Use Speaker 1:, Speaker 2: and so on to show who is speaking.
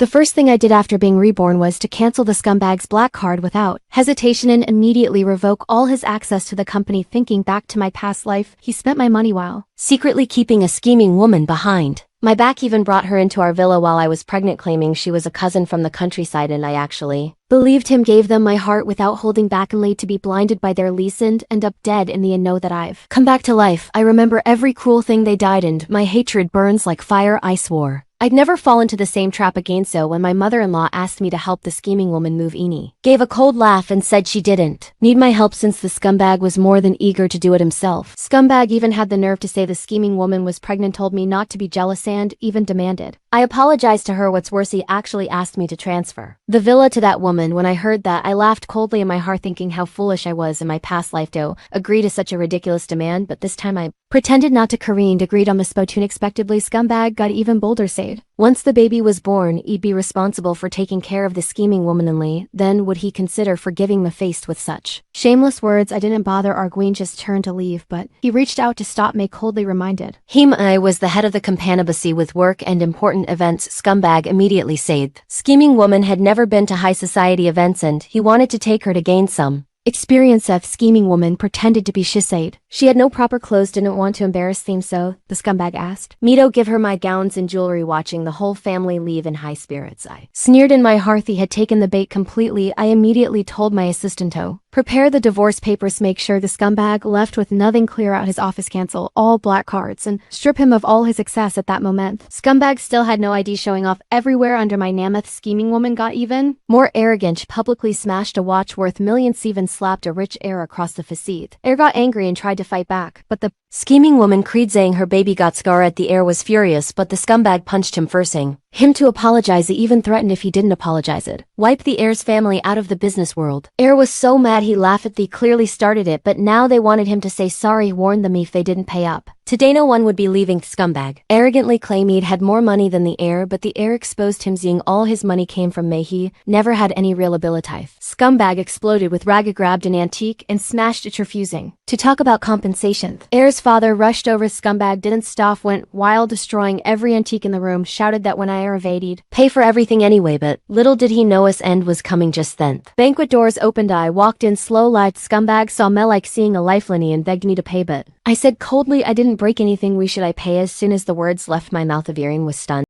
Speaker 1: The first thing I did after being reborn was to cancel the scumbag's black card without hesitation and immediately revoke all his access to the company. Thinking back to my past life, he spent my money while secretly keeping a scheming woman behind my back, even brought her into our villa while I was pregnant, claiming she was a cousin from the countryside, and I actually believed him. Gave them my heart without holding back, only to be blinded by their lies and end up dead in the end. Know that I've come back to life. I remember every cruel thing they died, and my hatred burns like fire. I swore I'd never fall into the same trap again. So when my mother-in-law asked me to help the scheming woman move, Eni gave a cold laugh and said she didn't need my help since the scumbag was more than eager to do it himself. Scumbag even had the nerve to say the scheming woman was pregnant, told me not to be jealous, and even demanded I apologized to her. What's worse, he actually asked me to transfer the villa to that woman. When I heard that, I laughed coldly in my heart, thinking how foolish I was in my past life to agree to such a ridiculous demand. But this time I pretended not to. Kareen agreed on the spot. Unexpectedly, scumbag got even bolder, said once the baby was born, he'd be responsible for taking care of the scheming woman, and then would he consider forgiving me. Faced with such shameless words, I didn't bother arguing, just turned to leave, but he reached out to stop me, coldly reminded him I was the head of the companabacy with work and important events. Scumbag immediately said scheming woman had never been to high society events and he wanted to take her to gain some experience. Of scheming woman pretended to be shisade. She had no proper clothes, didn't want to embarrass them, so the scumbag asked me to give her my gowns and jewelry. Watching the whole family leave in high spirits, I sneered in my heart. He had taken the bait completely. I immediately told my assistant to prepare the divorce papers, make sure the scumbag left with nothing, clear out his office, cancel all black cards, and strip him of all his success. At that moment, scumbag still had no ID, showing off everywhere under my Namath. Scheming woman got even more arrogant. She publicly smashed a watch worth millions, even slapped a rich heir across the facade. Heir got angry and tried to fight back, but the scheming woman cried, saying her baby got scar. At the heir was furious, but the scumbag punched him, forcing him to apologize. He even threatened if he didn't apologize, it wipe the heir's family out of the business world. Heir was so mad he laughed. They clearly started it, but now they wanted him to say sorry. He warned them if they didn't pay up today, no one would be leaving. Scumbag arrogantly claimed he'd had more money than the heir, but the heir exposed him, saying all his money came from May. He never had any real ability. Scumbag exploded with Raga, grabbed an antique and smashed it, refusing to talk about compensation. Heir's father rushed over. Scumbag didn't stop, went wild, destroying every antique in the room, shouted that when I evaded, he'd pay for everything anyway, but little did he know his end was coming just then. Banquet doors opened. I walked in slow-light. Scumbag saw me like seeing a lifeline and begged me to pay, but I said coldly I didn't break anything. We should I pay? As soon as the words left my mouth, Avirian was stunned.